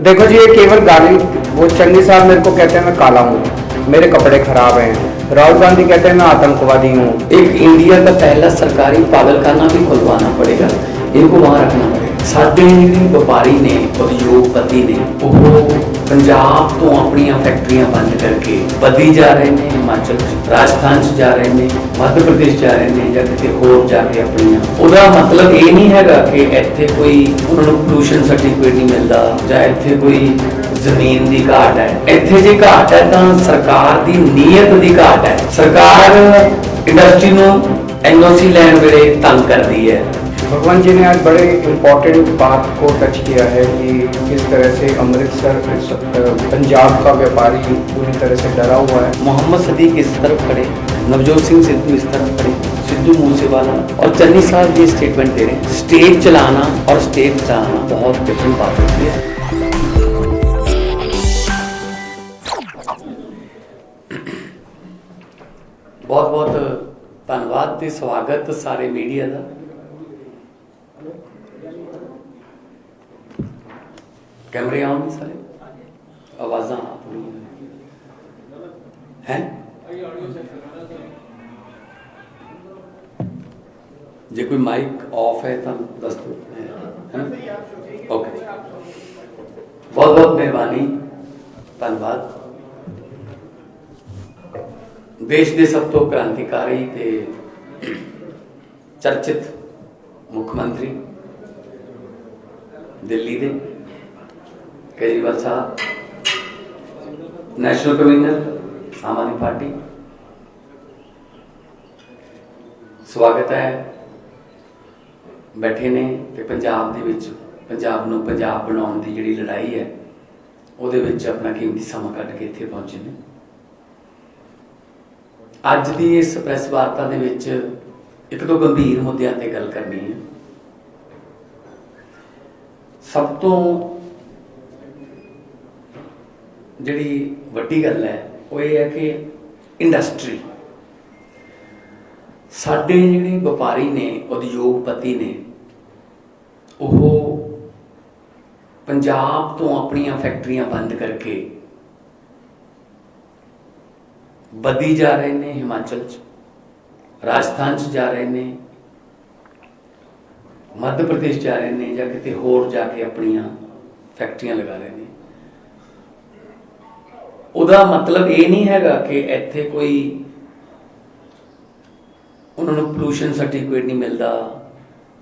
देखो जी, ये केवल गाली। वो चन्नी साहब मेरे को कहते हैं मैं काला हूँ, मेरे कपड़े खराब हैं। राहुल गांधी कहते हैं मैं आतंकवादी हूँ। एक इंडिया का पहला सरकारी पागलखाना भी खुलवाना पड़ेगा, इनको वहां रखना पड़ेगा। साडे व्यापारी ने उद्योगपति ने पंजाब तो अपन फैक्ट्रियां बंद करके बदी जा रहे हैं, हिमाचल राजस्थान जा रहे हैं, मध्य प्रदेश जा रहे हैं, या किसी होर जाके अपनियां। ਉਹਦਾ मतलब ये नहीं हैगा कि ਇੱਥੇ कोई उन्होंने पोल्यूशन सर्टिफिकेट नहीं मिलता ਜਾਂ ਇੱਥੇ कोई ਜ਼ਮੀਨ ਦੀ ਘਾਟ ਹੈ। ਇੱਥੇ ਜੇ ਘਾਟ ਹੈ ਤਾਂ ਸਰਕਾਰ ਦੀ ਨੀਅਤ ਦੀ ਘਾਟ ਹੈ। ਸਰਕਾਰ इंडस्ट्री ਨੂੰ एनओसी ਲੈਣ ਵੇਲੇ तंग करती है। भगवान जी ने आज बड़े इम्पोर्टेंट बात को टच किया है कि किस तरह से अमृतसर पंजाब का व्यापारी पूरी तरह से डरा हुआ है। मोहम्मद सदीक इस तरफ खड़े, नवजोत सिंह सिद्धू इस तरफ खड़े, सिद्धू मूसेवाला और चन्नी साहब ये स्टेटमेंट दे रहे हैं। स्टेट चलाना और स्टेट चलाना बहुत डिफरेंट बात होती है। बहुत बहुत धन्यवाद ते स्वागत सारे मीडिया का। कैमरे ऑन नहीं सारे, आवाज़ा हैं जे कोई माइक ऑफ है तो दस दो, है ना? ओके, बहुत बहुत मेहरबानी, धन्यवाद। देश के सब तो क्रांतिकारी ते चर्चित मुख्यमंत्री दिल्ली के केजरीवाल साहब, नैशनल कन्वीनर आम आदमी पार्टी, स्वागत है। बैठे ने ते पंजाब दे विच पंजाब नूं पंजाब बनाउण दी जिहड़ी लड़ाई है उहदे विच अपना कीमती समा कढ के इत्थे पहुंचे ने। अज दी इस प्रैस वार्ता दे विच एक दो गंभीर मुद्दों ते गल करनी है। सब तो जिहड़ी वड्डी गल है वो ये है कि इंडस्ट्री साडे जिहड़े व्यापारी ने उद्योगपति ने वो पंजाब तो अपनियां फैक्ट्रियां बंद करके बदी जा रहे हैं, हिमाचल राजस्थान जा रहे हैं, मध्य प्रदेश जा रहे हैं, या किसी होर जाके अपनियां फैक्ट्रियां लगा रहे हैं। ਉਹਦਾ मतलब ये नहीं हैगा कि ਇੱਥੇ कोई उन्होंने पोल्यूशन सर्टिफिकेट नहीं मिलता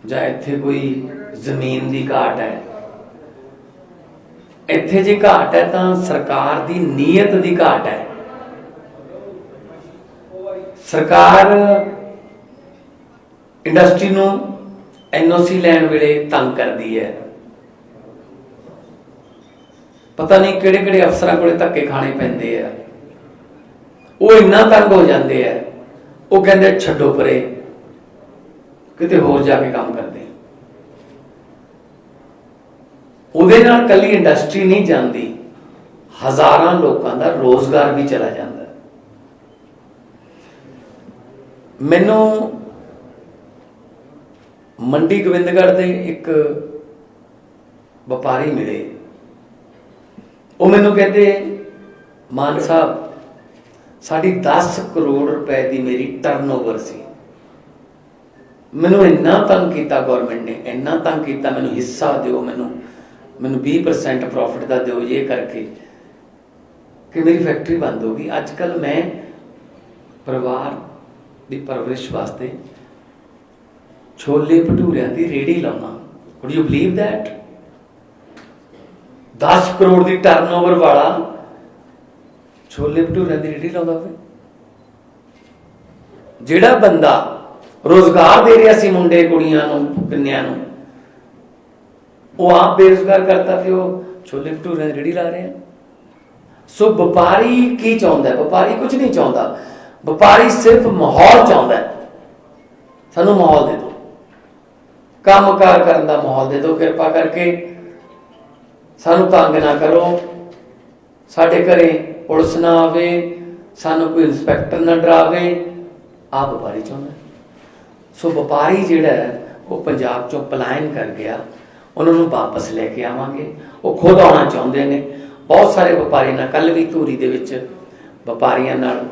ਜਾਂ ਇੱਥੇ कोई ਜ਼ਮੀਨ ਦੀ ਘਾਟ ਹੈ। ਇੱਥੇ ਜੇ ਘਾਟ ਹੈ ਤਾਂ ਸਰਕਾਰ ਦੀ ਨੀਅਤ ਦੀ ਘਾਟ ਹੈ। ਸਰਕਾਰ ਇੰਡਸਟਰੀ ਨੂੰ एनओसी ਲੈਣ ਵੇਲੇ ਤੰਗ ਕਰਦੀ ਹੈ। पता नहीं किहड़े किहड़े अफसरां कोले धक्के खाने पैंदे आ, वो इन्ना तंग हो जाते हैं, वो कहते छड्डो परे किते होर जाके काम करते। उहदे नाल कल्ली इंडस्ट्री नहीं जाती, हज़ारां लोकां दा रोजगार भी चला जाता। मैनू मंडी गोबिंदगढ़ दे एक व्यापारी मिले, वो मैनू कहते मान साहब साड़ी 10 करोड़ रुपए की मेरी टर्नओवर सी, मैनू इन्ना तंग किया गौरमेंट ने, इन्ना तंग किया, मैनू हिस्सा दो, मैनू 20% प्रॉफिट का दो, ये करके कि मेरी फैक्ट्री बंद होगी। अजकल मैं परिवार की परवरिश वास्ते छोले भटूरिया की रेहड़ी लाना। Would you believe that? 10 crore की टर्नओवर वाला छोले भटूरिया की रेहड़ी लाता हो। जिहड़ा बंदा रोजगार दे रहा सी मुंडे कुड़ियां नूं कन्या नूं, वो आप बेरोजगार करता थे, वो छोले भटूरिया की रेहड़ी ला रहे हैं। सो व्यापारी की चाहता है? व्यापारी कुछ नहीं चाहता, व्यापारी सिर्फ माहौल चाहता है। सानू माहौल दे दो, कामकार करने का माहौल दे दो, कृपा करके सानू तंग ना करो, साडे घरे पुलिस ना आवे, सानू कोई इंस्पैक्टर ना डरावे। आप व्यापारी चाहते। सो व्यापारी जिहड़ा है वो पंजाब चों पलायन कर गया, उन्होंने वापस लेके आवांगे ਉਹ ਖੁਦ ਆਉਣਾ ਚਾਹੁੰਦੇ ਨੇ। ਬਹੁਤ ਸਾਰੇ ਵਪਾਰੀ ਨਾਲ ਕੱਲ੍ਹ ਵੀ ਧੂਰੀ ਦੇ ਵਿੱਚ ਵਪਾਰੀਆਂ ਨਾਲ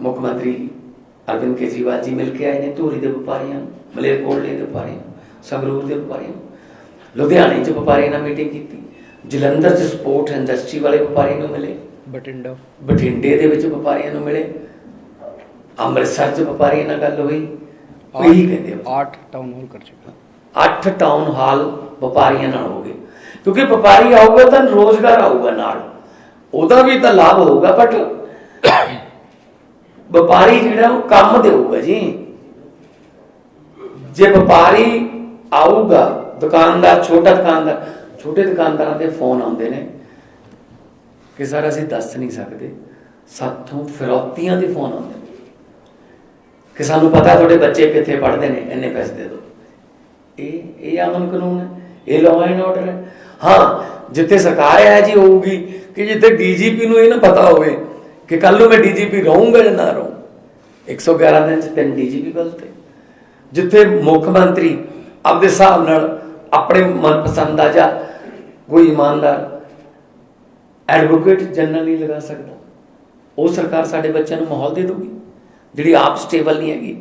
ਮੁੱਖ ਮੰਤਰੀ ਅਰਵਿੰਦ ਕੇਜਰੀਵਾਲ ਜੀ ਮਿਲ ਕੇ ਆਏ ਨੇ। ਧੂਰੀ ਦੇ ਵਪਾਰੀਆਂ ਨੂੰ, ਮਲੇਰਕੋਟਲੇ ਦੇ ਵਪਾਰੀਆਂ ਨੂੰ, ਸੰਗਰੂਰ ਦੇ ਵਪਾਰੀਆਂ ਨੂੰ, ਲੁਧਿਆਣੇ 'ਚ ਵਪਾਰੀਆਂ ਨਾਲ ਮੀਟਿੰਗ ਕੀਤੀ, ਜਲੰਧਰ 'ਚ ਸਪੋਰਟ ਇੰਡਸਟਰੀ ਵਾਲੇ ਵਪਾਰੀ ਨੂੰ ਮਿਲੇ, ਬਠਿੰਡੇ ਦੇ ਵਿੱਚ ਵਪਾਰੀਆਂ ਨੂੰ ਮਿਲੇ, ਅੰਮ੍ਰਿਤਸਰ 'ਚ ਵਪਾਰੀਆਂ ਨਾਲ ਗੱਲ ਹੋਈ। ਉਹੀ ਕਹਿੰਦੇ 8 टाउन हॉल कर चुके 8 ਟਾਊਨ ਹਾਲ ਵਪਾਰੀਆਂ ਨਾਲ ਹੋ ਗਏ, ਕਿਉਂਕਿ ਵਪਾਰੀ ਆਊਗਾ ਤਾਂ ਰੋਜ਼ਗਾਰ ਆਊਗਾ ਨਾਲ, ਉਹਦਾ ਵੀ ਤਾਂ ਲਾਭ ਹੋਊਗਾ, ਬਟ ਵਪਾਰੀ ਜਿਹੜਾ ਉਹ ਕੰਮ ਦੇਊਗਾ ਜੀ। ਜੇ ਵਪਾਰੀ ਆਊਗਾ, ਦੁਕਾਨਦਾਰ, ਛੋਟੇ ਦੁਕਾਨਦਾਰਾਂ ਦੇ ਫੋਨ ਆਉਂਦੇ ਨੇ ਕਿ ਸਰ ਅਸੀਂ ਦੱਸ ਨਹੀਂ ਸਕਦੇ, ਸਾਥੋਂ ਫਿਰੌਤੀਆਂ ਦੇ ਫੋਨ ਆਉਂਦੇ ਨੇ ਕਿ ਸਾਨੂੰ ਪਤਾ ਤੁਹਾਡੇ ਬੱਚੇ ਕਿੱਥੇ ਪੜ੍ਹਦੇ ਨੇ, ਇੰਨੇ ਪੈਸੇ ਦੇ ਦਿਓ। ਇਹ ਅਮਨ ਕਾਨੂੰਨ ਹੈ, ਇਹ ਲਾਅ ਐਂਡ ਆਰਡਰ ਹੈ। ਹਾਂ, ਜਿੱਥੇ ਸਰਕਾਰ ਹੈ ਜੀ ਹੋਊਗੀ ਕਿ ਜਿੱਥੇ ਡੀਜੀਪੀ ਨੂੰ ਇਹ ਨਾ ਪਤਾ ਹੋਵੇ ਕਿ ਕੱਲ ਨੂੰ ਮੈਂ ਡੀਜੀਪੀ ਰਹੂੰਗਾ ਜਾਂ ਨਾ ਰਹੂੰ। 111 ਦਿਨ 'ਚ 3 ਡੀਜੀਪੀ ਬਦਲਤੇ। ਜਿੱਥੇ ਮੁੱਖ ਮੰਤਰੀ ਆਪਦੇ ਹਿਸਾਬ ਨਾਲ ਆਪਣੇ ਮਨਪਸੰਦ ਦਾ ਜਾਂ ਕੋਈ ਇਮਾਨਦਾਰ ਐਡਵੋਕੇਟ ਜਨਰਲ ਨਹੀਂ ਲਗਾ ਸਕਦਾ, ਉਹ ਸਰਕਾਰ ਸਾਡੇ ਬੱਚਿਆਂ ਨੂੰ ਮਾਹੌਲ ਦੇ ਦੂਗੀ ਜਿਹੜੀ ਆਪ ਸਟੇਬਲ ਨਹੀਂ ਹੈਗੀ।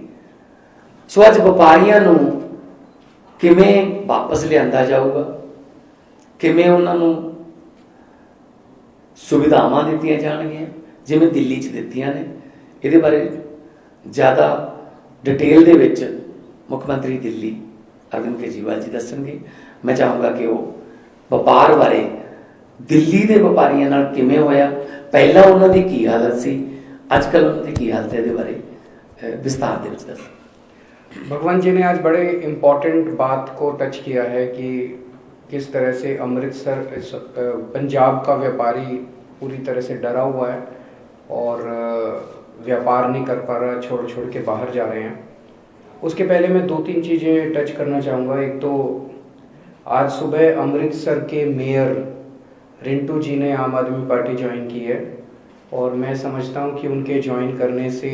ਸੋ ਅੱਜ ਵਪਾਰੀਆਂ ਨੂੰ ਕਿਵੇਂ ਵਾਪਸ ਲਿਆਂਦਾ ਜਾਊਗਾ, ਕਿਵੇਂ ਉਹਨਾਂ ਨੂੰ ਸੁਵਿਧਾਵਾਂ ਦਿੱਤੀਆਂ ਜਾਣਗੀਆਂ ਜਿਵੇਂ ਦਿੱਲੀ 'ਚ ਦਿੱਤੀਆਂ ਨੇ, ਇਹਦੇ ਬਾਰੇ ਜ਼ਿਆਦਾ ਡਿਟੇਲ ਦੇ ਵਿੱਚ ਮੁੱਖ ਮੰਤਰੀ ਦਿੱਲੀ ਅਰਵਿੰਦ ਕੇਜਰੀਵਾਲ ਜੀ ਦੱਸਣਗੇ। ਮੈਂ ਚਾਹੂੰਗਾ ਕਿ ਉਹ ਵਪਾਰ ਬਾਰੇ ਦਿੱਲੀ ਦੇ ਵਪਾਰੀਆਂ ਨਾਲ ਕਿਵੇਂ ਹੋਇਆ, ਪਹਿਲਾਂ ਉਹਨਾਂ ਦੀ ਕੀ ਹਾਲਤ ਸੀ, ਅੱਜ ਕੱਲ੍ਹ ਉਹਨਾਂ ਦੀ ਕੀ ਹਾਲਤ है, ਇਹਦੇ ਬਾਰੇ विस्तार ਦੇ ਵਿੱਚ ਦੱਸੋ। भगवान जी ने आज बड़े इम्पोर्टेंट बात को टच किया है कि किस तरह से अमृतसर पंजाब का व्यापारी पूरी तरह से डरा हुआ है और व्यापार नहीं कर पा रहा, छोड़ के बाहर जा रहे हैं। उसके पहले मैं 2-3 चीज़ें टच करना चाहूँगा। एक तो आज सुबह अमृतसर के मेयर रिंटू जी ने आम आदमी पार्टी ज्वाइन की है और मैं समझता हूँ कि उनके ज्वाइन करने से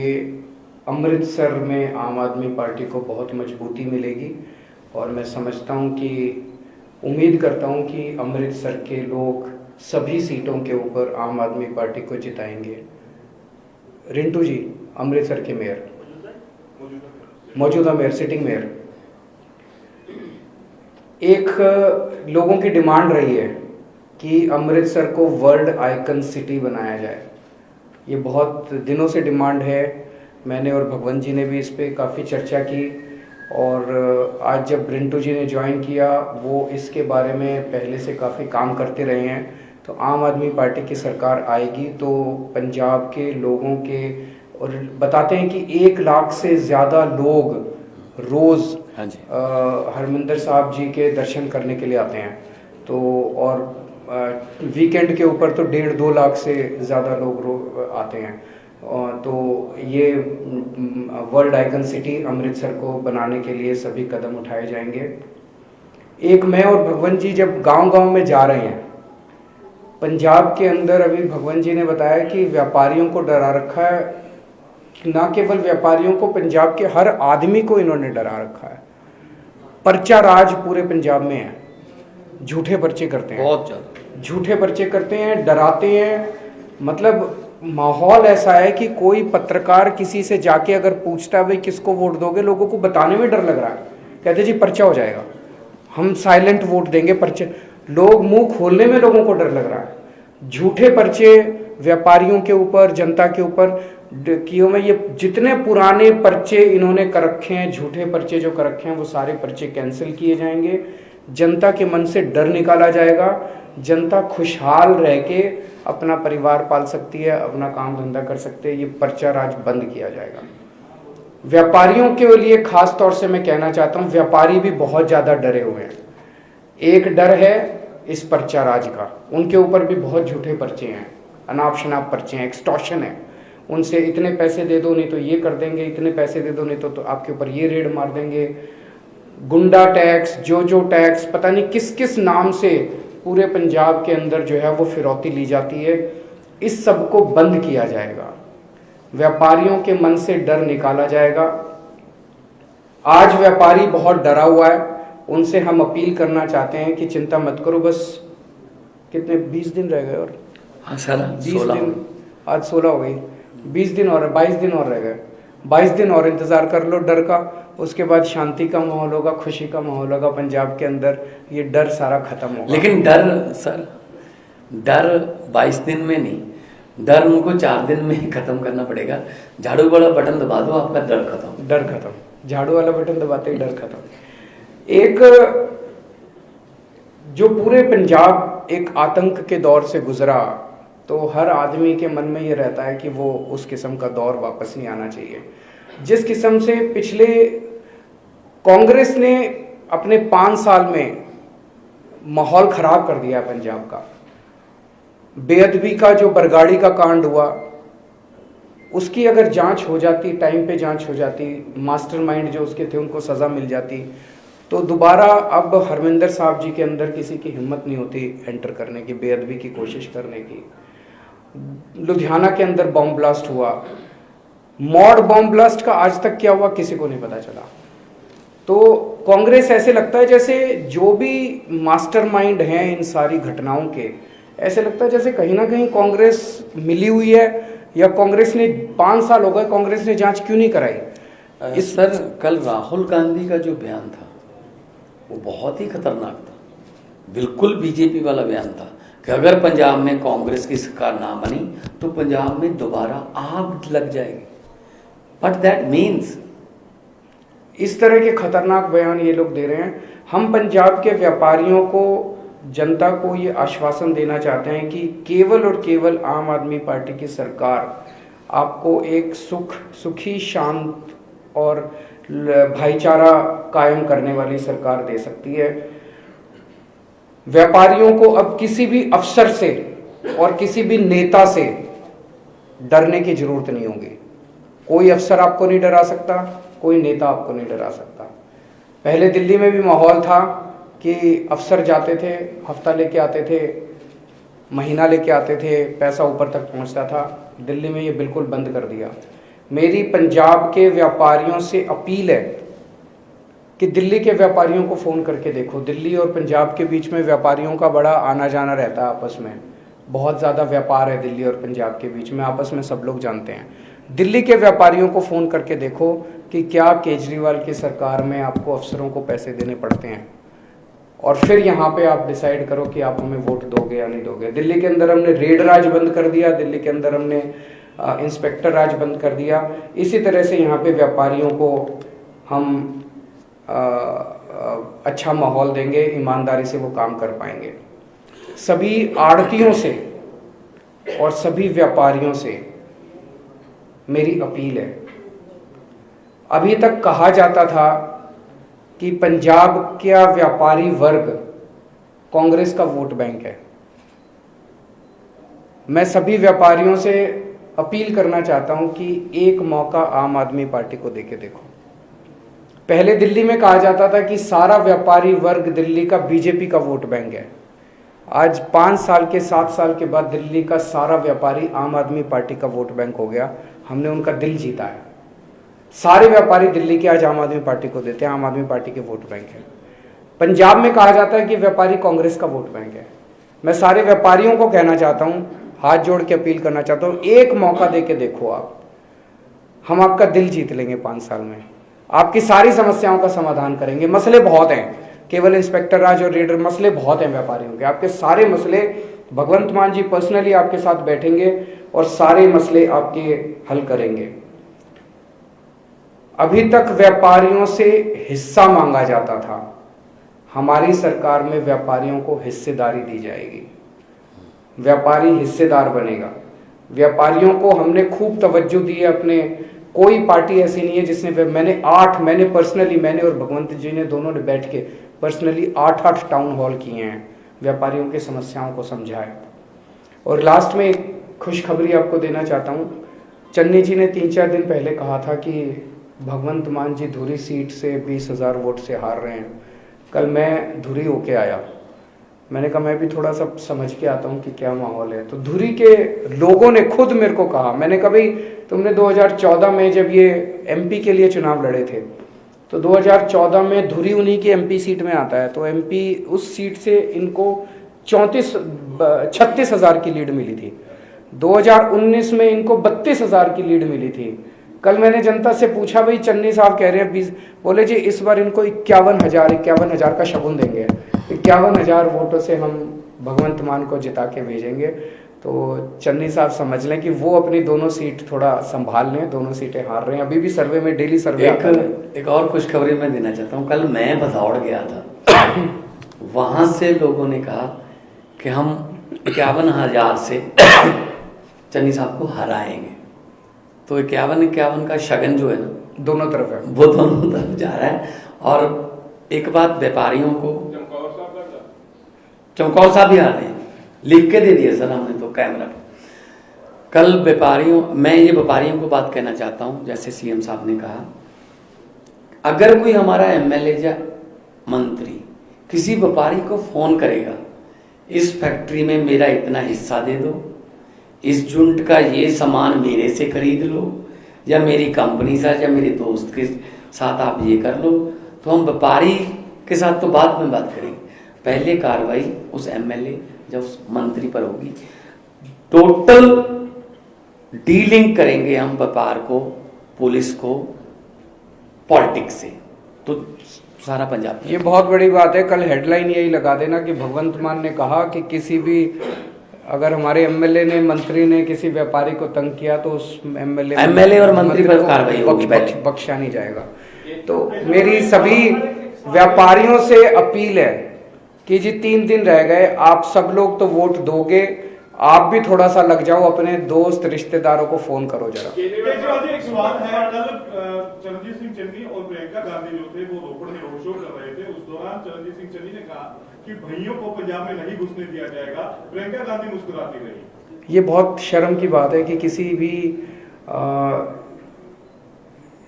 अमृतसर में आम आदमी पार्टी को बहुत मजबूती मिलेगी और मैं समझता हूँ कि उम्मीद करता हूँ कि अमृतसर के लोग सभी सीटों के ऊपर आम आदमी पार्टी को जिताएंगे। रिंटू जी अमृतसर के मेयर, मौजूदा मेयर, सिटिंग मेयर, एक लोगों की डिमांड रही है कि अमृतसर को वर्ल्ड आइकन सिटी बनाया जाए। ये बहुत दिनों से डिमांड है। मैंने और भगवंत जी ने भी इस पर काफ़ी चर्चा की और आज जब रिंटू जी ने ज्वाइन किया, वो इसके बारे में पहले से काफ़ी काम करते रहे हैं। तो आम आदमी पार्टी की सरकार आएगी तो पंजाब के लोगों के, और बताते हैं कि 1 लाख से ज़्यादा लोग रोज़ हरमिंदर साहब जी के दर्शन करने के लिए आते हैं। तो और वीकेंड के ऊपर तो 1.5-2 लाख से ज़्यादा लोग आते हैं। तो ये वर्ल्ड आइकन सिटी अमृतसर को बनाने के लिए सभी कदम उठाए जाएंगे। एक मैं और भगवंत जी जब गांव-गांव में जा रहे हैं पंजाब के अंदर, अभी भगवंत जी ने बताया कि व्यापारियों को डरा रखा है, ना केवल व्यापारियों को, पंजाब के हर आदमी को इन्होंने डरा रखा है। पर्चा राज पूरे पंजाब में है, झूठे पर्चे करते हैं, बहुत ज़्यादा झूठे पर्चे करते हैं, डराते हैं। मतलब माहौल ऐसा है कि कोई पत्रकार किसी से जाके अगर पूछता है भाई किसको वोट दोगे, लोगों को बताने में डर लग रहा है, कहते जी पर्चा हो जाएगा, हम साइलेंट वोट देंगे, पर्चे। लोग मुंह खोलने में लोगों को डर लग रहा है। झूठे पर्चे व्यापारियों के ऊपर, जनता के ऊपर किए में, ये जितने पुराने पर्चे इन्होंने कर रखे हैं, झूठे पर्चे जो कर रखे हैं, वो सारे पर्चे कैंसिल किए जाएंगे। जनता के मन से डर निकाला जाएगा। जनता खुशहाल रह के अपना परिवार पाल सकती है, अपना काम धंधा कर सकते हैं। ये पर्चा राज बंद किया जाएगा। व्यापारियों के लिए खास तौर से मैं कहना चाहता हूँ, व्यापारी भी बहुत ज़्यादा डरे हुए हैं। एक डर है इस पर्चा राज का, उनके ऊपर भी बहुत झूठे पर्चे हैं, अनाप शनाप पर्चे हैं, एक्सटॉर्शन है। उनसे इतने पैसे दे दो नहीं तो ये कर देंगे, इतने पैसे दे दो नहीं तो आपके ऊपर ये रेड मार देंगे। गुंडा टैक्स, जो टैक्स, पता नहीं किस किस नाम से पूरे पंजाब के अंदर जो है वो फिरौती ली जाती है। इस सब को बंद किया जाएगा, व्यापारियों के मन से डर निकाला जाएगा। आज व्यापारी बहुत डरा हुआ है, उनसे हम अपील करना चाहते हैं कि चिंता मत करो, बस कितने 20 दिन रह गए और हाँ सर 20 16 दिन, आज 16 हो गई, 20 दिन और 22 दिन और रह गए। 22 दिन और इंतज़ार कर लो डर का, उसके बाद शांति का माहौल होगा, खुशी का माहौल होगा पंजाब के अंदर, ये डर सारा खत्म होगा। लेकिन डर सर, डर 22 दिन में नहीं, डर उनको 4 दिन में ही खत्म करना पड़ेगा। झाड़ू वाला बटन दबा दो, आपका डर खत्म। डर खत्म, झाड़ू वाला बटन दबाते ही डर खत्म। एक जो पूरे पंजाब एक आतंक के दौर से गुजरा, तो हर आदमी के मन में ये रहता है कि वो उस किस्म का दौर वापस नहीं आना चाहिए। जिस किस्म से पिछले कांग्रेस ने अपने 5 साल में माहौल खराब कर दिया पंजाब का, बेअदबी का जो बरगाड़ी का कांड हुआ, उसकी अगर जांच हो जाती, टाइम पे जांच हो जाती, मास्टरमाइंड जो उसके थे उनको सज़ा मिल जाती, तो दोबारा अब हरमिंदर साहब जी के अंदर किसी की हिम्मत नहीं होती एंटर करने की, बेअदबी की कोशिश करने की। लुधियाना के अंदर बॉम्ब ब्लास्ट हुआ, मॉड बॉम्ब ब्लास्ट का आज तक क्या हुआ किसी को नहीं पता चला। तो कांग्रेस ऐसे लगता है जैसे जो भी मास्टरमाइंड हैं इन सारी घटनाओं के, ऐसे लगता है जैसे कहीं ना कहीं कांग्रेस मिली हुई है, या कांग्रेस ने 5 साल हो गए, कांग्रेस ने जांच क्यों नहीं कराई। इस सर कल राहुल गांधी का जो बयान था वो बहुत ही खतरनाक था, बिल्कुल बीजेपी वाला बयान था कि अगर पंजाब में कांग्रेस की सरकार ना बनी तो पंजाब में दोबारा आग लग जाएगी। बट दैट मीन्स, इस तरह के खतरनाक बयान ये लोग दे रहे हैं। हम पंजाब के व्यापारियों को, जनता को ये आश्वासन देना चाहते हैं कि केवल और केवल आम आदमी पार्टी की सरकार आपको एक सुखी, शांत और भाईचारा कायम करने वाली सरकार दे सकती है। व्यापारियों को अब किसी भी अफसर से और किसी भी नेता से डरने की जरूरत नहीं होगी। कोई अफसर आपको नहीं डरा सकता, कोई नेता आपको नहीं डरा सकता। पहले दिल्ली में भी माहौल था कि अफसर जाते थे, हफ्ता लेके आते थे, महीना लेके आते थे, पैसा ऊपर तक पहुंचता था। दिल्ली में ये बिल्कुल बंद कर दिया। मेरी पंजाब के व्यापारियों से अपील है कि दिल्ली के व्यापारियों को फ़ोन करके देखो। दिल्ली और पंजाब के बीच में व्यापारियों का बड़ा आना जाना रहता है आपस में, बहुत ज़्यादा व्यापार है दिल्ली और पंजाब के बीच में, आपस में सब लोग जानते हैं। दिल्ली के व्यापारियों को फ़ोन करके देखो कि क्या केजरीवाल की सरकार में आपको अफसरों को पैसे देने पड़ते हैं, और फिर यहाँ पे आप डिसाइड करो कि आप हमें वोट दोगे या नहीं दोगे। दिल्ली के अंदर हमने रेड राज बंद कर दिया, दिल्ली के अंदर हमने इंस्पेक्टर राज बंद कर दिया। इसी तरह से यहाँ पे व्यापारियों को हम अच्छा माहौल देंगे, ईमानदारी से वो काम कर पाएंगे। सभी आड़तियों से और सभी व्यापारियों से मेरी अपील है। अभी तक कहा जाता था कि पंजाब का व्यापारी वर्ग कांग्रेस का वोट बैंक है। मैं सभी व्यापारियों से अपील करना चाहता हूं कि एक मौका आम आदमी पार्टी को देके देखो। पहले दिल्ली में कहा जाता था कि सारा व्यापारी वर्ग दिल्ली का बीजेपी का वोट बैंक है। आज 5 साल के 7 साल के बाद दिल्ली का सारा व्यापारी आम आदमी पार्टी का वोट बैंक हो गया। हमने उनका दिल जीता है। सारे व्यापारी दिल्ली के आज आम आदमी पार्टी को देते हैं, आम आदमी पार्टी के वोट बैंक है। पंजाब में कहा जाता है कि व्यापारी कांग्रेस का वोट बैंक है। मैं सारे व्यापारियों को कहना चाहता हूं, हाथ जोड़ के अपील करना चाहता हूं, एक मौका दे के देखो आप, हम आपका दिल जीत लेंगे 5 साल में, आपकी सारी समस्याओं का समाधान करेंगे। मसले बहुत हैं, केवल इंस्पेक्टर राज और रेडर, मसले बहुत हैं व्यापारियों के। आपके सारे मसले भगवंत मान जी पर्सनली आपके साथ बैठेंगे और सारे मसले आपके हल करेंगे। अभी तक व्यापारियों से हिस्सा मांगा जाता था, हमारी सरकार में व्यापारियों को हिस्सेदारी दी जाएगी। व्यापारी हिस्सेदार बनेगा। व्यापारियों को हमने खूब तवज्जो दी है अपने, कोई पार्टी ऐसी नहीं है जिसने, मैंने पर्सनली, मैंने और भगवंत जी ने दोनों ने बैठ के पर्सनली 8 टाउन हॉल किए हैं, व्यापारियों की समस्याओं को समझाए। और लास्ट में एक खुशखबरी आपको देना चाहता हूँ। चन्नी जी ने 3-4 दिन पहले कहा था कि भगवंत मान जी धुरी सीट से 20,000 वोट से हार रहे हैं। कल मैं धुरी होके आया, मैंने कहा मैं भी थोड़ा सा समझ के आता हूँ कि क्या माहौल है। तो धुरी के लोगों ने खुद मेरे को कहा, मैंने कहा भाई तुमने 2014 में जब ये एमपी के लिए चुनाव लड़े थे, तो 2014 में धुरी उन्हीं की एमपी सीट में आता है, तो एमपी उस सीट से इनको 34 36,000 की लीड मिली थी। 2019 में इनको 32,000 की लीड मिली थी। कल मैंने जनता से पूछा, भाई चन्नी साहब कह रहे हैं 20, बोले जी इस बार इनको 51,000 का शगुन देंगे, 51,000 वोटों से हम भगवंत मान को जिता के भेजेंगे। तो चन्नी साहब समझ लें कि वो अपनी दोनों सीट थोड़ा संभाल लें, दोनों सीटें हार रहे हैं। अभी भी सर्वे में डेली सर्वे एक और खुशखबरी मैं देना चाहता हूँ। कल मैं भदौड़ गया था, वहां से लोगों ने कहा कि हम 51,000 से चन्नी साहब को हराएंगे। तो 51 का शगन जो है ना, दोनों तरफ है, वो दोनों तरफ जा रहा है। और एक बात व्यापारियों को, चमकौर साहब भी आ रहे हैं, लिख के दे दिया सर हमने तो कैमरा पर। कल मैं ये व्यापारियों को बात कहना चाहता हूं, जैसे सीएम साहब ने कहा, अगर कोई हमारा एमएलए या मंत्री किसी व्यापारी को फोन करेगा, इस फैक्ट्री में मेरा इतना हिस्सा दे दो, इस यूनिट का ये सामान मेरे से खरीद लो, या मेरी कंपनी से या मेरे दोस्त के साथ आप ये कर लो, तो हम व्यापारी के साथ तो बाद में बात करेंगे। पहले कार्रवाई उस एमएलए या उस मंत्री पर होगी। टोटल डीलिंग करेंगे हम व्यापार को, पुलिस को, पॉलिटिक्स से, तो सारा पंजाब। ये बहुत बड़ी बात है। कल हेडलाइन यही लगा देना कि भगवंत मान ने कहा कि किसी भी, अगर हमारे एमएलए ने, मंत्री ने किसी व्यापारी को तंग किया तो उस एमएलए और मंत्री पर कार्रवाई होगी, बख्शा नहीं जाएगा। तो मेरी सभी व्यापारियों से अपील है कि जी 3 दिन रह गए, आप सब लोग तो वोट दोगे, आप भी थोड़ा सा लग जाओ, अपने दोस्त रिश्तेदारों को फोन करो जरा। केजरीवाल जी, एक सवाल है। कल चरणजीत सिंह चन्नी और प्रियंका गांधी जो थे वो रोपड़ में रोड शो कर रहे थे। उस दौरान चरणजीत सिंह चन्नी ने कहा कि भइयों को पंजाब में नहीं घुसने दिया जाएगा। प्रियंका गांधी मुस्कुराती रही। ये बहुत शर्म की बात है कि किसी भी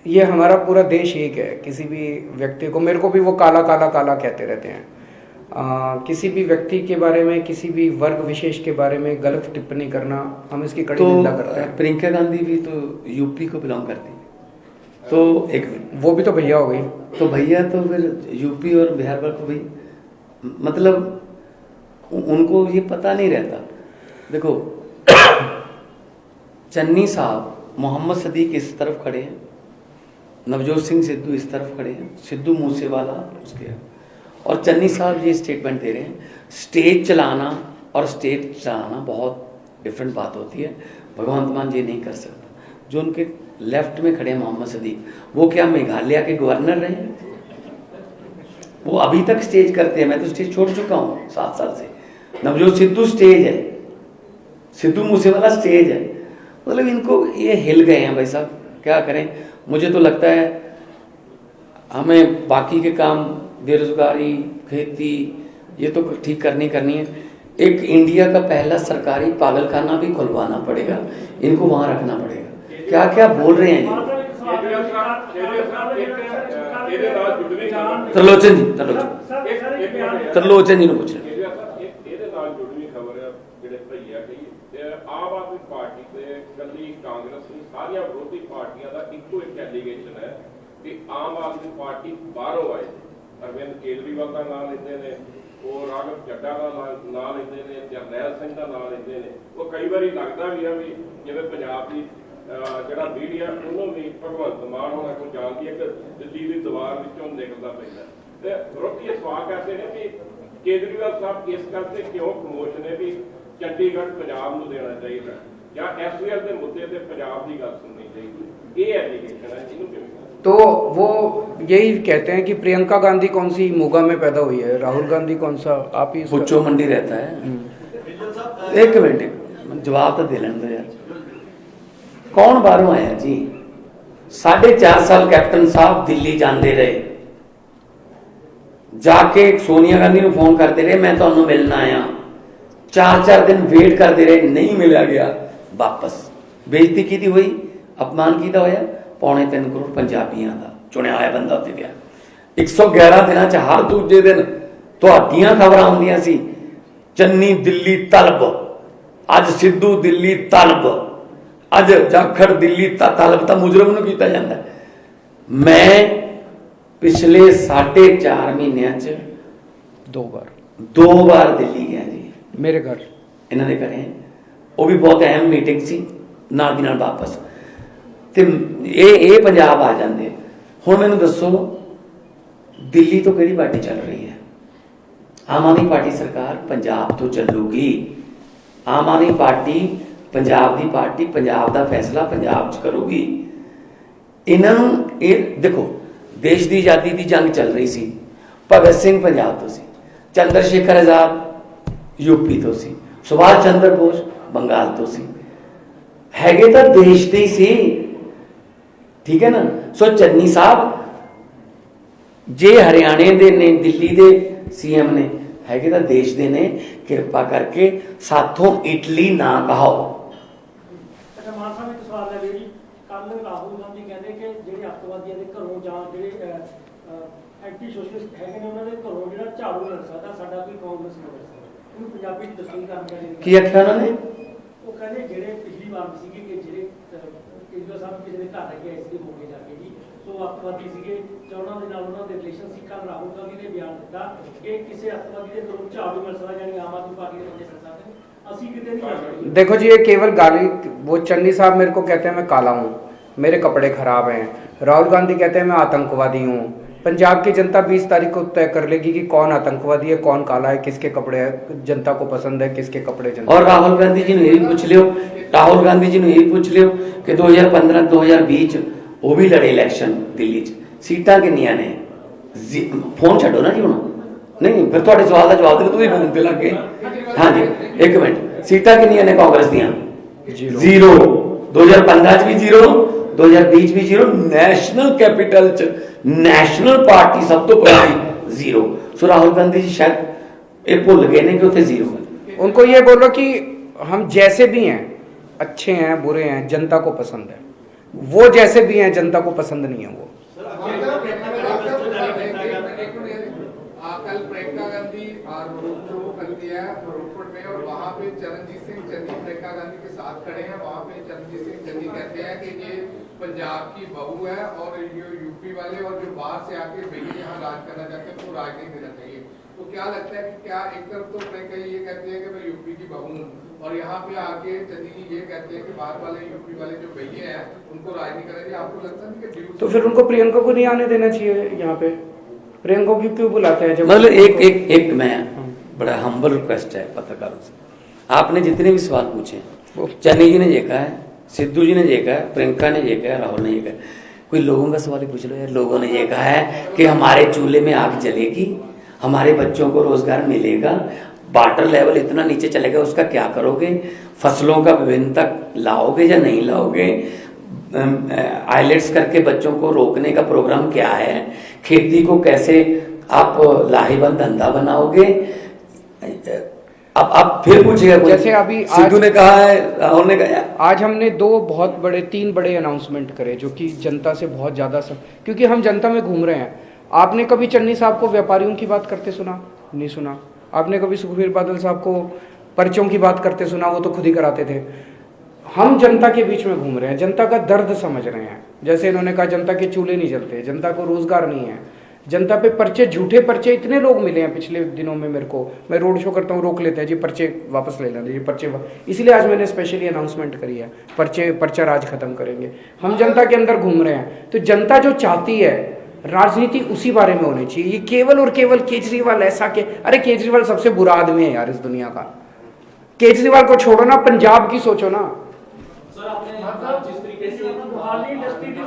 ये हमारा पूरा देश एक है, किसी भी व्यक्ति को, मेरे को भी वो काला काला काला कहते रहते हैं, किसी भी व्यक्ति के बारे में, किसी भी वर्ग विशेष के बारे में गलत टिप्पणी करना, हम इसकी कड़ी निंदा करते हैं। प्रियंका गांधी भी तो यूपी को बिलोंग करती है, तो एक वो भी तो भैया हो गई। तो भैया तो फिर यूपी और बिहार पर तो भाई, मतलब उनको ये पता नहीं रहता। देखो चन्नी साहब, मोहम्मद सदीक इस तरफ खड़े हैं, नवजोत सिंह सिद्धू इस तरफ खड़े हैं, सिद्धू मूसेवाला उसके, और चन्नी साहब ये स्टेटमेंट दे रहे हैं। स्टेज चलाना और स्टेट चलाना बहुत डिफरेंट बात होती है। भगवंत मान ये नहीं कर सकता। जो उनके लेफ्ट में खड़े हैं मोहम्मद सदीक, वो क्या मेघालय के गवर्नर रहे हैं? वो अभी तक स्टेज करते हैं। मैं तो स्टेज छोड़ चुका हूँ 7 साल से। नवजोत सिद्धू स्टेज है, सिद्धू मूसेवाला स्टेज है। मतलब इनको ये हिल गए हैं भाई साहब, क्या करें। मुझे तो लगता है हमें बाकी के काम, बेरोजगारी, खेती, ये तो ठीक करनी है। एक इंडिया का पहला सरकारी पागलखाना भी खुलवाना पड़ेगा, इनको वहां रखना पड़ेगा। क्या क्या बोल रहे हैं ये। त्रिलोचन जी ने पूछ रहे। ਆਮ ਆਦਮੀ ਪਾਰਟੀ ਤੇ ਕੱਲੀ ਕਾਂਗਰਸ ਨਹੀਂ, ਸਾਰੀਆਂ ਵਿਰੋਧੀ ਪਾਰਟੀਆਂ ਦਾ ਇੱਕੋ ਇੱਕ ਐਲੀਗੇਸ਼ਨ ਹੈ ਕਿ ਆਮ ਆਦਮੀ ਪਾਰਟੀ ਬਾਹਰੋਂ ਆਏ। ਅਰਵਿੰਦ ਕੇਜਰੀਵਾਲ ਦਾ ਨਾਮ ਲੈਂਦੇ ਨੇ, ਉਹ ਰਾਘਵ ਚੱਡਾ ਦਾ ਨਾਮ ਲੈਂਦੇ ਨੇ, ਜਰਨੈਲ ਸਿੰਘ ਦਾ ਨਾਮ ਲੈਂਦੇ ਨੇ। ਉਹ ਕਈ ਵਾਰੀ ਲੱਗਦਾ ਵੀ ਆ ਵੀ ਜਿਵੇਂ ਪੰਜਾਬ ਦੀ ਜਿਹੜਾ ਮੀਡੀਆ ਉਹਨੂੰ ਵੀ ਭਗਵੰਤ ਮਾਨ ਹੋਣਾ ਕੋਈ ਜਾਣਦੀ ਹੈ ਕਿ ਦਿੱਲੀ ਦੀ ਦੀਵਾਰ ਵਿੱਚੋਂ ਨਿਕਲਦਾ ਪੈਂਦਾ। ਤੇ ਵਿਰੋਧੀ ਇਹ ਸਵਾਲ ਕਰਦੇ ਨੇ ਵੀ ਕੇਜਰੀਵਾਲ ਸਾਹਿਬ ਇਸ ਕਰਕੇ ਕਿਉਂ ਖਮੋਸ਼ ਨੇ ਵੀ ਚੰਡੀਗੜ੍ਹ ਪੰਜਾਬ ਨੂੰ ਦੇਣਾ ਚਾਹੀਦਾ ਜਾਂ ਐਸਪੀਐਲ ਦੇ ਮੁੱਦੇ ਤੇ ਪੰਜਾਬ ਦੀ ਗੱਲ ਸੁਣਨੀ ਚਾਹੀਦੀ। ਇਹ ਐਲੀਗੇਸ਼ਨ है, ਇਹਨੂੰ ਕਿਵੇਂ? तो वो यही कहते हैं कि प्रियंका गांधी कौन सी मोगा में पैदा हुई है, राहुल गांधी कौन सा, आप ही पुच्चो मंडी रहता है। एक मिनट जवाब तो दे लेने दो यार। कौन बाहरों आया जी? 4.5 साल कैप्टन साहब दिल्ली जाते रहे, जाके सोनिया गांधी को फोन करते रहे, मैं तुहानू मिलना आया। 4 दिन वेट करते रहे, नहीं मिला गया, वापस। बेइज्जती की हुई, अपमान किया होया। 3.25 करोड़ पंजाबियों का चुनिया होया बंदा उत्ते गया। 111 दिनों च हर दूजे दिन तुहाडियां खबरां आउंदियां सी, चन्नी दिल्ली तलब, अज सिद्धू दिल्ली तलब, अज जाखड़ दिल्ली तलब, तो मुजरम नूं कीता जांदा। मैं पिछले 4.5 महीनों च 2 बार दिल्ली गया जी, मेरे घर। ਇਹਨਾਂ ਨੇ ਕਰੇ। ਉਹ ਵੀ ਬਹੁਤ ਅਹਿਮ ਮੀਟਿੰਗ ਸੀ, ਨਾਲ ਦੀ ਨਾਲ ਵਾਪਸ। ਤੇ ਇਹ ਪੰਜਾਬ ਆ ਜਾਂਦੇ। ਹੁਣ ਮੈਨੂੰ ਦੱਸੋ ਦਿੱਲੀ ਤੋਂ ਕਿਹੜੀ ਪਾਰਟੀ ਚੱਲ ਰਹੀ ਹੈ? ਆਮ ਆਦਮੀ ਪਾਰਟੀ ਸਰਕਾਰ ਪੰਜਾਬ ਤੋਂ ਚੱਲੂਗੀ। ਆਮ ਆਦਮੀ ਪਾਰਟੀ ਪੰਜਾਬ ਦੀ ਪਾਰਟੀ, ਪੰਜਾਬ ਦਾ ਫੈਸਲਾ ਪੰਜਾਬ 'ਚ ਕਰੂਗੀ। ਇਹਨਾਂ ਨੂੰ ਇਹ ਦੇਖੋ, ਦੇਸ਼ ਦੀ ਆਜ਼ਾਦੀ ਦੀ ਜੰਗ ਚੱਲ ਰਹੀ ਸੀ, ਭਗਤ ਸਿੰਘ ਪੰਜਾਬ ਤੋਂ ਸੀ, ਚੰਦਰ ਸ਼ੇਖਰ ਆਜ਼ਾਦ यूपी तो सी, सुभाष चंद्र बोस बंगाल तो सी, हैगे तो देश दे सी, ठीक है ना। सो चन्नी साहब जे हरियाणे दे ने, दिल्ली दे सीएम ने, हैगे तो देश दे ने, कृपा करके साथों इटली ना कहो। राहुल गांधी कहते कि ਜਿਹੜੇ ਅੱਤਵਾਦੀਆਂ ਦੇ ਘਰੋਂ ਜਾਂ ਜਿਹੜੇ ਐਂਟੀ ਸੋਸ਼ਲਿਸਟ ਹੈਗੇ ਨੇ ਉਹਨਾਂ ਦੇ ਘਰੋਂ ਜਿਹੜਾ ਝਾੜੂ ਲੱਗ ਸਕਦਾ, ਸਾਡਾ ਕੋਈ ਕਾਂਗਰਸ ਨਹੀਂ ਲੱਗ ਸਕਦਾ। ਉਹਨੂੰ ਪੰਜਾਬੀ ਚ ਦੱਸਣ ਕਰਨ ਕਰੇ ਕੀ ਆਖਿਆ ਉਹਨਾਂ ਨੇ? ਉਹ ਕਹਿੰਦੇ ਜਿਹੜੇ ਪਿਛਲੀ ਵਾਰ ਸੀਗੇ ਕਿ ਜਿਹੜੇ ਕੇਜਰੀਵਾਲ ਸਾਹਿਬ ਕਿਸੇ ਦੇ ਘਰ ਲੱਗੇ ਆਏ ਸੀ ਹੋ ਕੇ ਜਾ ਕੇ ਜੀ, ਸੋ ਅੱਤਵਾਦੀ ਸੀਗੇ ਜਾਂ ਉਹਨਾਂ ਦੇ ਨਾਲ ਉਹਨਾਂ ਦੇ ਰਿਲੇਸ਼ਨ ਸੀ। ਕੱਲ ਰਾਹੁਲ ਗਾਂਧੀ ਨੇ ਬਿਆਨ ਦਿੱਤਾ ਕਿ ਕਿਸੇ ਅੱਤਵਾਦੀ ਦੇ ਘਰੋਂ ਝਾੜੂ ਮਿਲ ਸਕਦਾ, ਯਾਨੀ ਆਮ आदमी पार्टी के बंदे मिल सकते। ਅਸੀਂ ਕਿਤੇ ਨਹੀਂ ਜਾ ਸਕਦੇ। देखो जी, ये केवल गाली, वो चन्नी साहब मेरे को कहते हैं मैं काला हूँ, मेरे कपड़े खराब हैं। राहुल गांधी कहते हैं मैं आतंकवादी हूँ। पंजाब की जनता 20 तारीख को तय कर लेगी कि कौन आतंकवादी है, कौन काला है, किसके कपड़े जनता को पसंद है, किसके कपड़े जनता। और राहुल गांधी जी ने यही पूछ लियो, राहुल गांधी जी ने यही पूछ लियो कि 2015-2020 वो भी लड़े इलेक्शन दिल्ली च, सीटां किन्नियां ने? फोन छड्डो ना जी हुण, नहीं फिर तुहाडे सवाल दा जवाब दे, तुसीं फोन ते लग गए। हाँ जी, एक मिनट, सीटां किन्नियां ने कांग्रेस दियां? जीरो। 2015 च भी जीरो, 2020 भी जीरो, नेशनल कैपिटल च नेशनल पार्टी सब तो पहली जीरो। सो राहुल गांधी जी शायद ये भुल गए ने कि उत्थे जीरो है। उनको ये बोलो कि हम जैसे भी हैं, अच्छे हैं बुरे हैं, जनता को पसंद है। वो जैसे भी हैं जनता को पसंद नहीं है। वो कल प्रियंका गांधी रोड शो कर दिया है रोपड़ में, और वहाँ पे चरणजीत सिंह चन्नी प्रियंका गांधी के साथ खड़े हैं। वहाँ पे चरणजीत सिंह चन्नी कहते हैं कि ये पंजाब की बहू है और ये यूपी वाले और जो बाहर से आके भैया यहाँ राज करना चाहते हैं, वो राज नहीं देना चाहिए। तो क्या लगता है कि क्या एक तरफ तो प्रियंका ये कहते हैं कि मैं यूपी की बहू हूँ, और यहाँ पे आके चन्नी जी ये कहते हैं कि बाहर वाले यूपी वाले जो भैया हैं उनको राज नहीं करना चाहिए। आपको लगता है कि तो फिर उनको प्रियंका को नहीं आने देना चाहिए यहाँ पे? प्रियंका को क्यों बुलाते हैं? जब मतलब एक मैं बड़ा हम्बल रिक्वेस्ट है पत्रकारों से, आपने जितने भी सवाल पूछे, चन्नी जी ने ये कहा है, सिद्धू जी ने ये कहा है, प्रियंका ने ये कहा है, राहुल ने ये कहा है, कोई लोगों का सवाल ही पूछ लो यार। लोगों ने ये कहा है कि हमारे चूल्हे में आग जलेगी, हमारे बच्चों को रोजगार मिलेगा, वाटर लेवल इतना नीचे चलेगा, उसका क्या करोगे? फसलों का विभिन्न तक लाओगे या नहीं लाओगे? आइलेट्स करके बच्चों को रोकने का प्रोग्राम क्या है? खेती को कैसे आप लाहेबंद धंधा बनाओगे? अब फिर पूछेगा कोई, जैसे अभी सिद्धू ने कहा है, राहुल ने कहा। आज हमने तीन बड़े अनाउंसमेंट करे जो कि जनता से बहुत ज्यादा क्योंकि हम जनता में घूम रहे हैं। आपने कभी चन्नी साहब को व्यापारियों की बात करते सुना? नहीं सुना। आपने कभी सुखबीर बादल साहब को पर्चों की बात करते सुना? वो तो खुद ही कराते थे। हम जनता के बीच में घूम रहे हैं, जनता का दर्द समझ रहे हैं। जैसे इन्होंने कहा जनता के चूल्हे नहीं जलते, जनता को रोजगार नहीं है, जनता पे पर्चे, झूठे पर्चे इतने लोग मिले हैं पिछले दिनों में। मेरे को, मैं रोड शो करता हूँ, रोक लेते हैं जी, पर्चे वापस ले लेंगे जी, पर्चे इसलिए आज मैंने स्पेशली अनाउंसमेंट करी है, पर्चा राज खत्म करेंगे। हम जनता के अंदर घूम रहे हैं, तो जनता जो चाहती है राजनीति उसी बारे में होनी चाहिए। ये केवल और केवल केजरीवाल ऐसा के, अरे केजरीवाल सबसे बुरा आदमी है यार इस दुनिया का। केजरीवाल को छोड़ो ना, पंजाब की सोचो ना। सर आपने जिस तरीके से हाली इंडस्ट्री की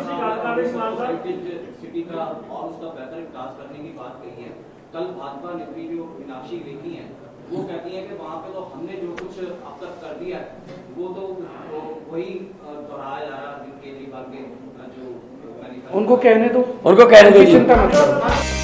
सिटी का और उसका बेहतर विकास करने की बात कही है, कल भाजपा नेत्री जो मीनाक्षी लेखी हैं वो कहती हैं कि वहाँ पे तो हमने जो कुछ अब तक कर दिया है वो तो वही दोहराया जा रहा है केजरीवाल के जो उनको कहने दो, उनको कहने दो, चिंता मत करो।